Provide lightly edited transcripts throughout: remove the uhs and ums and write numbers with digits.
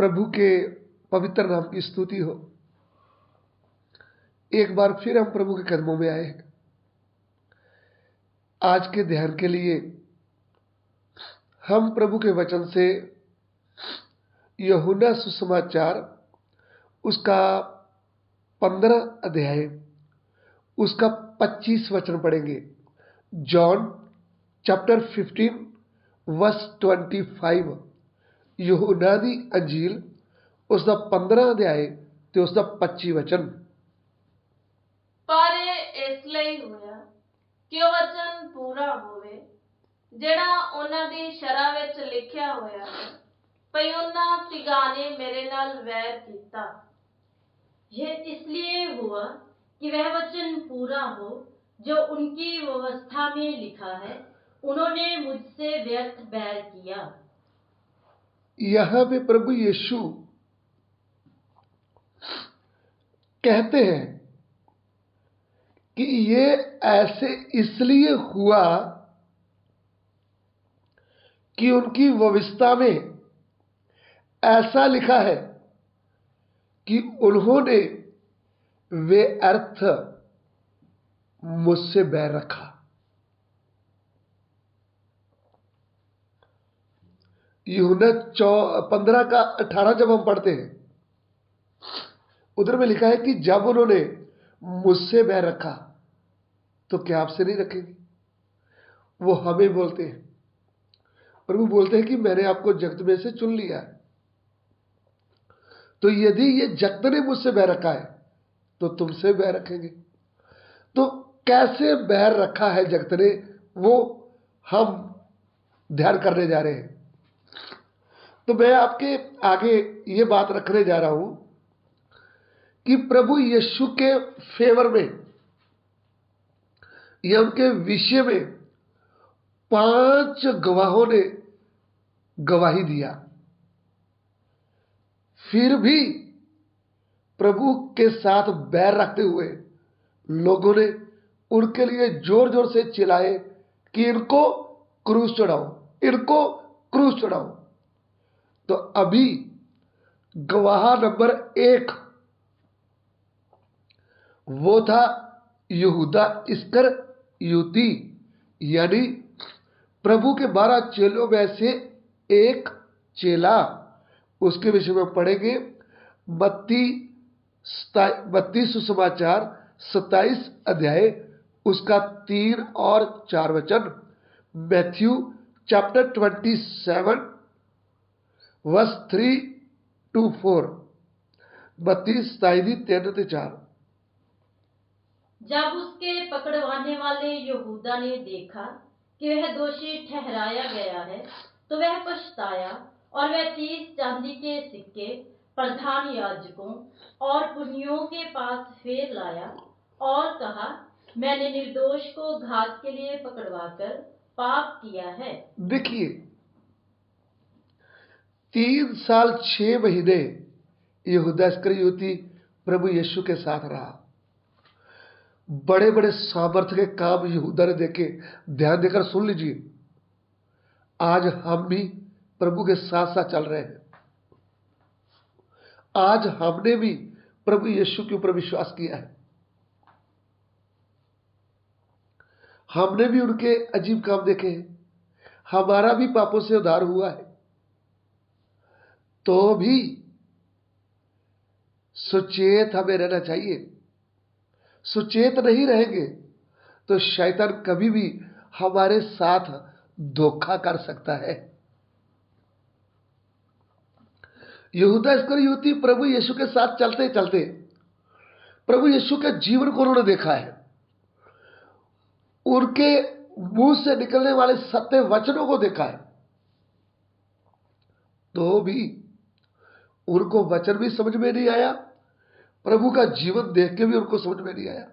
प्रभु के पवित्र नाम की स्तुति हो। एक बार फिर हम प्रभु के कदमों में आए हैं। आज के ध्यान के लिए हम प्रभु के वचन से यूहन्ना सुसमाचार उसका 15 अध्याय उसका 25 वचन पढ़ेंगे। John chapter 15 verse 25। यूहन्ना दी अंजील उसका 15 अध्याय ते उसका 25 वचन। पर इसलिए होया कि ਉਹ वचन पूरा होवे ਜਿਹੜਾ ਉਹਨਾਂ ਦੀ ਸ਼ਰ੍ਹਾ ਵਿੱਚ ਲਿਖਿਆ ਹੋਇਆ ਹੈ, ਭਈ ਉਹਨਾਂ तिगाने मेरे नाल वैर कीता। यह इसलिए हुआ कि वह वचन पूरा हो जो उनकी व्यवस्था में लिखा है, उन्होंने मुझसे व्यर्थ बैर किया। यहां पे प्रभु यीशु कहते हैं कि ये ऐसे इसलिए हुआ कि उनकी व्यवस्था में ऐसा लिखा है कि उन्होंने वे अर्थ मुझसे बैर रखा। यूहन्ना 15 का 18 जब हम पढ़ते हैं, उधर में लिखा है कि जब उन्होंने मुझसे बैर रखा तो क्या आपसे नहीं रखेंगे। वो हमें बोलते हैं, प्रभु बोलते हैं कि मैंने आपको जगत में से चुन लिया है, तो यदि ये जगत ने मुझसे बैर रखा है तो तुमसे बैर रखेंगे। तो कैसे बैर रखा है जगत ने, वो हम ध्यान करने जा रहे हैं। तो मैं आपके आगे ये बात रखने जा रहा हूं कि प्रभु यीशु के फेवर में या उनके विषय में 5 गवाहों ने गवाही दिया, फिर भी प्रभु के साथ बैर रखते हुए लोगों ने उनके लिए जोर जोर से चिल्लाए कि इनको क्रूस चढ़ाओ, इनको क्रूस चढ़ाओ। तो अभी गवाह नंबर 1 वो था यहूदा इस्करियोती, यानी प्रभु के 12 चेलों में से एक चेला। उसके विषय में पढ़ेंगे मत्ती सुसमाचार 27 अध्याय उसका 3 और 4 वचन। Matthew chapter 27 verse 3 to 4। मत्ती 27 3 4। जब उसके पकड़वाने वाले यहूदा ने देखा कि वह दोषी ठहराया गया है, तो वह पछताया और वह 30 चांदी के सिक्के प्रधान याजकों और पुन्नियों के पास फेर लाया और कहा, मैंने निर्दोष को घात के लिए पकड़वाकर पाप किया है। देखिए, 3 साल 6 महीने यहूदा इस्करियोती प्रभु यीशु के साथ रहा। बड़े बड़े सामर्थ्य के काम यहूदा ने देखे। ध्यान देकर सुन लीजिए, आज हम भी प्रभु के साथ साथ चल रहे हैं। आज हमने भी प्रभु यीशु के ऊपर विश्वास किया है, हमने भी उनके अजीब काम देखे हैं, हमारा भी पापों से उद्धार हुआ है। तो भी सुचेत हमें रहना चाहिए। सुचेत नहीं रहेंगे तो शैतान कभी भी हमारे साथ धोखा कर सकता है। यहूदा इस्करियोती प्रभु यीशु के साथ चलते चलते प्रभु यीशु के जीवन को उन्होंने देखा है। उनके मुंह से निकलने वाले सत्य वचनों को देखा है, तो भी उनको वचन भी समझ में नहीं आया, प्रभु का जीवन देख के भी उनको समझ में नहीं आया,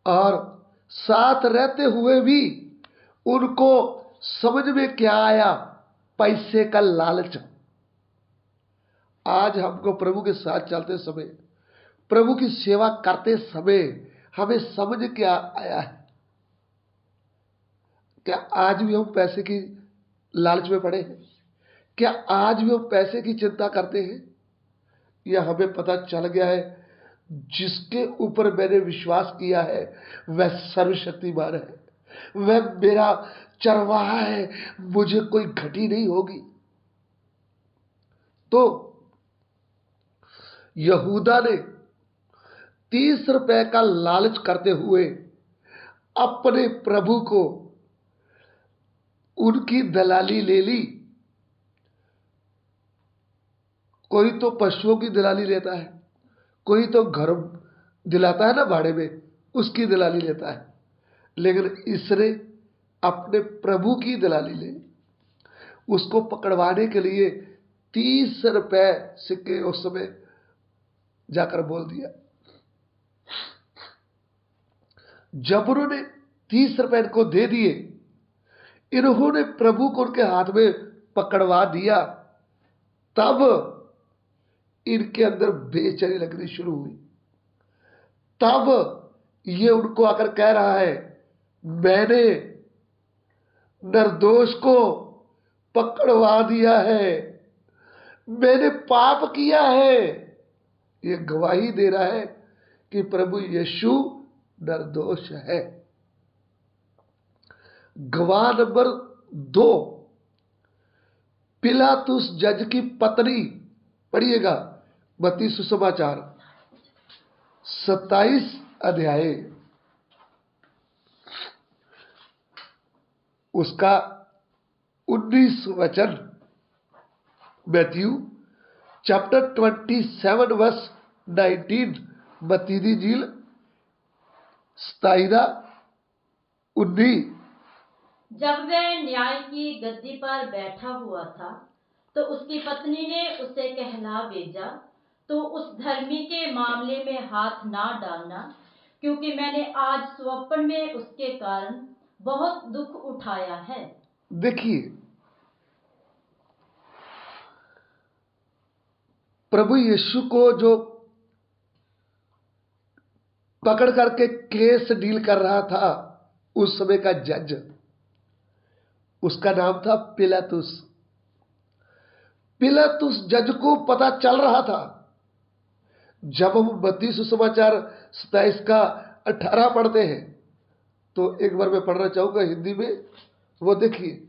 और साथ रहते हुए भी उनको समझ में क्या आया, पैसे का लालच। आज हमको प्रभु के साथ चलते समय, प्रभु की सेवा करते समय हमें समझ क्या आया है? क्या आज भी हम पैसे की लालच में पड़े हैं? क्या आज भी वो पैसे की चिंता करते हैं? या हमें पता चल गया है जिसके ऊपर मैंने विश्वास किया है वह सर्वशक्तिमान है, वह मेरा चरवाहा है, मुझे कोई घटी नहीं होगी। तो यहूदा ने 30 रुपए का लालच करते हुए अपने प्रभु को उनकी दलाली ले ली। कोई तो पशुओं की दलाली लेता है, कोई तो घर दिलाता है ना भाड़े में, उसकी दलाली लेता है, लेकिन इसने अपने प्रभु की दलाली ले। उसको पकड़वाने के लिए 30 रुपए सिक्के उस समय जाकर बोल दिया। जब उन्होंने 30 रुपए इनको दे दिए, इन्होंने प्रभु को उनके हाथ में पकड़वा दिया, तब इनके अंदर बेचैनी लगनी शुरू हुई। तब ये उनको आकर कह रहा है, मैंने निर्दोष को पकड़वा दिया है, मैंने पाप किया है। ये गवाही दे रहा है कि प्रभु यीशु निर्दोष है। गवाह नंबर 2, पिलातुस जज की पत्नी। पढ़िएगा मत्ती सुसमाचार 27 अध्याय उसका 19 वचन। Matthew chapter 27 verse 19। मत्ती दी झील 27-19। जब वह न्याय की गद्दी पर बैठा हुआ था तो उसकी पत्नी ने उसे कहला भेजा, तो उस धर्मी के मामले में हाथ ना डालना, क्योंकि मैंने आज स्वप्न में उसके कारण बहुत दुख उठाया है। देखिए, प्रभु यीशु को जो पकड़ करके केस डील कर रहा था उस समय का जज, उसका नाम था पिलातुस। पिलातुस जज को पता चल रहा था। जब हम मत्ती सुसमाचार 27 का 18 पढ़ते हैं, तो एक बार मैं पढ़ना चाहूंगा हिंदी में, वो देखिए।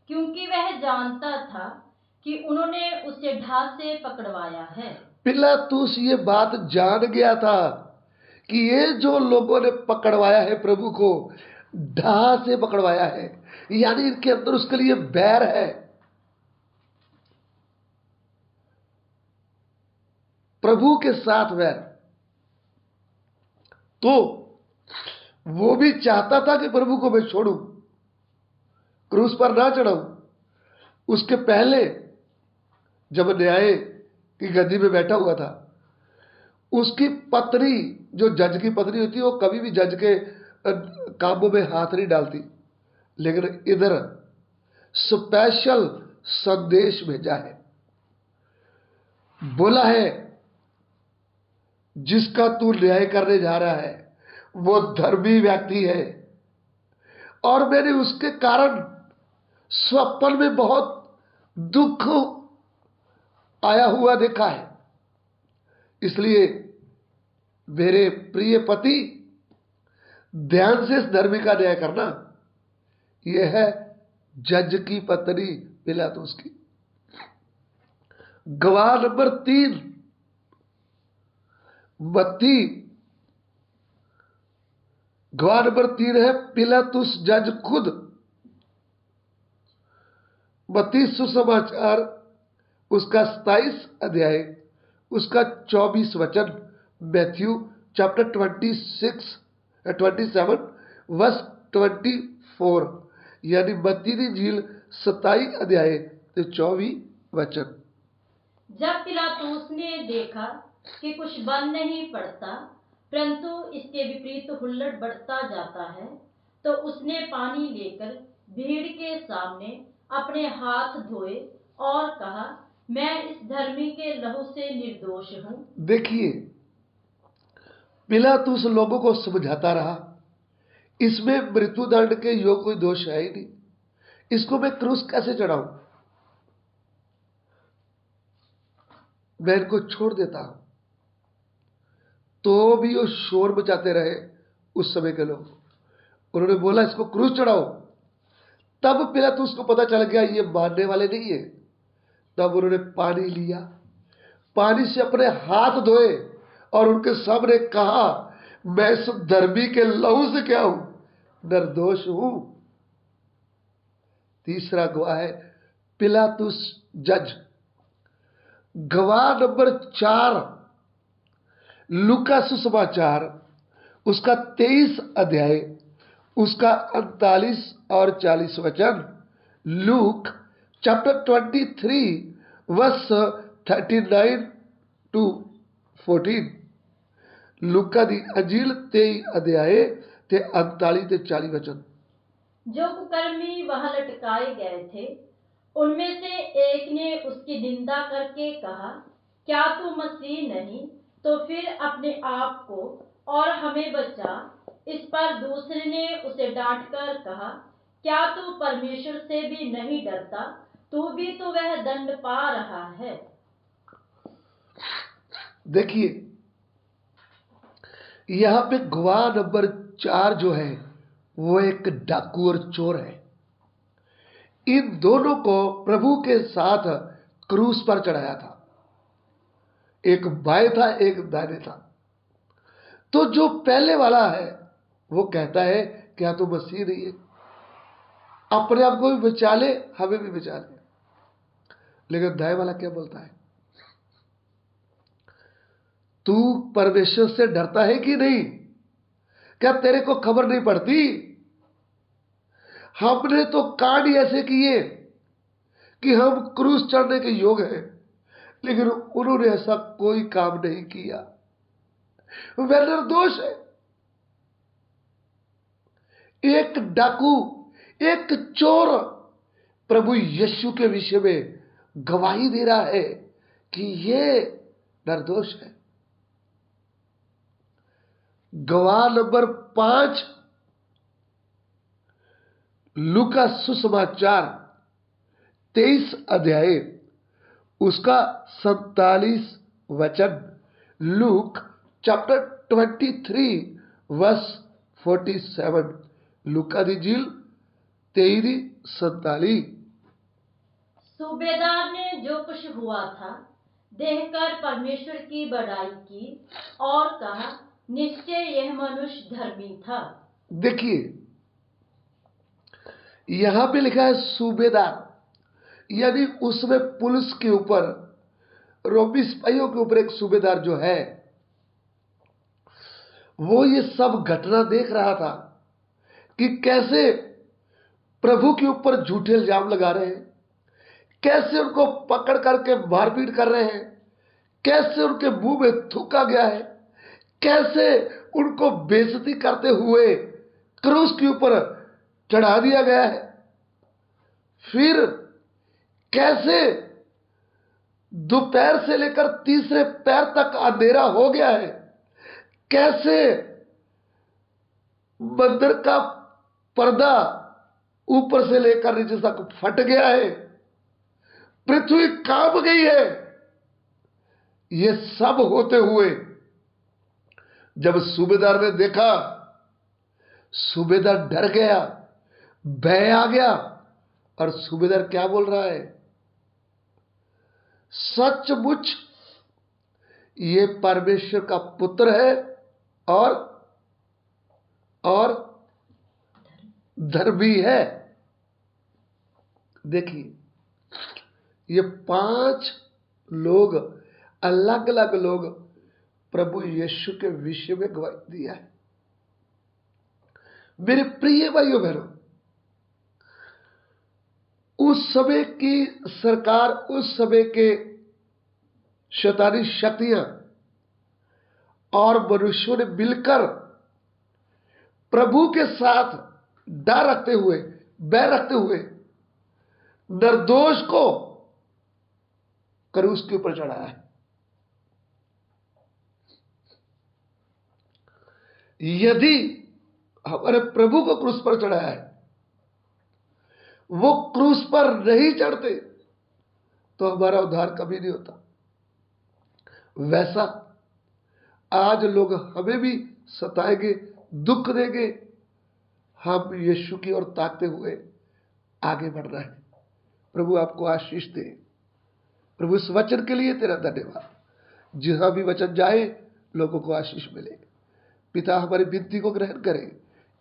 क्योंकि वह जानता था कि उन्होंने उसे ढाल से पकड़वाया है। पिलातुस ये बात जान गया था कि ये जो लोगों ने पकड़वाया है प्रभु को, ढा से पकड़वाया है, यानी इनके अंदर उसके लिए बैर है। प्रभु के साथ बैर। तो वो भी चाहता था कि प्रभु को मैं छोड़ूं, क्रूस पर ना चढ़ाऊं। उसके पहले जब न्याय की गद्दी में बैठा हुआ था, उसकी पत्नी, जो जज की पत्नी होती है, वो कभी भी जज के कामों में हाथ नहीं डालती, लेकिन इधर स्पेशल संदेश भेजा है। बोला है, जिसका तू न्याय करने जा रहा है वो धर्मी व्यक्ति है, और मैंने उसके कारण स्वप्न में बहुत दुख आया हुआ देखा है। इसलिए मेरे प्रिय पति, ध्यान से इस धर्मी का न्याय करना। यह है जज की पत्नी पिलातुस की। गवाह नंबर 3, मत्ती। गवाह नंबर 3 है पिलातुस जज खुद। मत्ती सुसमाचार उसका 27 अध्याय उसका 24 वचन। मैथ्यू चैप्टर 27 वर्स 24, यानी मत्ती दी झील 27 अध्याय 24 वचन। जब पिलातुस ने देखा कि कुछ बन नहीं पड़ता, परंतु इसके विपरीत हुल्लड़ बढ़ता जाता है, तो उसने पानी लेकर भीड़ के सामने अपने हाथ धोए और कहा, मैं इस धर्मी के लहू से निर्दोष हूं। देखिए, पिलातुस लोगों को समझाता रहा, इसमें मृत्युदंड के योग कोई दोष है ही नहीं, इसको मैं क्रूस कैसे चढ़ाऊं, मैं इनको छोड़ देता हूं। तो भी वो शोर मचाते रहे उस समय के लोग। उन्होंने बोला इसको क्रूस चढ़ाओ। तब पिलातुस को पता चल गया ये मारने वाले नहीं है। तब उन्होंने पानी लिया, पानी से अपने हाथ धोए और उनके सामने कहा, मैं इस धर्मी के लहू से क्या हूं, निर्दोष हूं। तीसरा गवाह है पिलातुस जज। गवाह नंबर 4, लूका सुसमाचार उसका 23 अध्याय उसका 39 और 40 वचन। Luke chapter 23 verse 39 to 14। लूका दी अंजील 23 अध्याय ते 39 ते 40 वचन। जो कुकर्मी वहां लटकाए गए थे उनमें से एक ने उसकी निंदा करके कहा, क्या तू मसीह नहीं तो फिर अपने आप को और हमें बचा। इस पर दूसरे ने उसे डांटकर कहा, क्या तू परमेश्वर से भी नहीं डरता, तू भी तो वह दंड पा रहा है। देखिए यहां पे गवाह नंबर 4 जो है वो एक डाकू और चोर है। इन दोनों को प्रभु के साथ क्रूस पर चढ़ाया था, एक बाएं था एक दाहिने था। तो जो पहले वाला है वो कहता है क्या तो मसीह नहीं है, अपने आप को भी बचा ले हमें भी बचा ले। लेकिन दाएं वाला क्या बोलता है, तू परमेश्वर से डरता है कि नहीं, क्या तेरे को खबर नहीं पड़ती, हमने तो कांड ऐसे किए कि हम क्रूस चढ़ने के योग हैं, लेकिन उन्होंने ऐसा कोई काम नहीं किया, वह निर्दोष है। एक डाकू एक चोर प्रभु यीशु के विषय में गवाही दे रहा है कि ये निर्दोष है। गवाह नंबर 5, लूका सुसमाचार 23 अध्याय उसका 47 वचन। Luke chapter 23 verse 47। लूका दी झील 23:47। सूबेदार ने जो कुछ हुआ था देखकर परमेश्वर की बड़ाई की और कहा, निश्चय यह मनुष्य धर्मी था। देखिए यहां पे लिखा है सूबेदार, यानी उसमें पुलिस के ऊपर, रोमी सिपाहियों के ऊपर एक सूबेदार जो है वो ये सब घटना देख रहा था कि कैसे प्रभु के ऊपर झूठे इल्जाम लगा रहे हैं, कैसे उनको पकड़ करके मारपीट कर रहे हैं, कैसे उनके मुंह में थूका गया है, कैसे उनको बेइज्जती करते हुए क्रूस के ऊपर चढ़ा दिया गया है। फिर कैसे दोपहर से लेकर तीसरे पैर तक अंधेरा हो गया है, कैसे मंदिर का पर्दा ऊपर से लेकर नीचे तक फट गया है, पृथ्वी कांप गई है। ये सब होते हुए जब सूबेदार ने देखा, सूबेदार डर गया, भय आ गया। और सूबेदार क्या बोल रहा है, सचमुच ये परमेश्वर का पुत्र है और धर्मी है। देखिए ये 5 लोग, अलग अलग लोग प्रभु यीशु के विषय में गवाही दिया है। मेरे प्रिय भाइयों बहनों, उस समय की सरकार, उस समय के शैतानी शक्तियां और मनुष्यों ने मिलकर प्रभु के साथ डर रखते हुए, बैर रखते हुए निर्दोष को क्रूस के ऊपर चढ़ाया है। यदि हमारे प्रभु को क्रूस पर चढ़ाया है, वो क्रूस पर नहीं चढ़ते तो हमारा उद्धार कभी नहीं होता। वैसा आज लोग हमें भी सताएंगे, दुख देंगे, हम यीशु की ओर ताकते हुए आगे बढ़ रहे हैं। प्रभु आपको आशीष दे। प्रभु इस वचन के लिए तेरा धन्यवाद। जहां भी वचन जाए लोगों को आशीष मिले। पिता हमारी विनती को ग्रहण करें,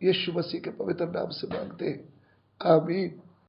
यीशु मसीह के पवित्र नाम से मांगते हैं, आमीन।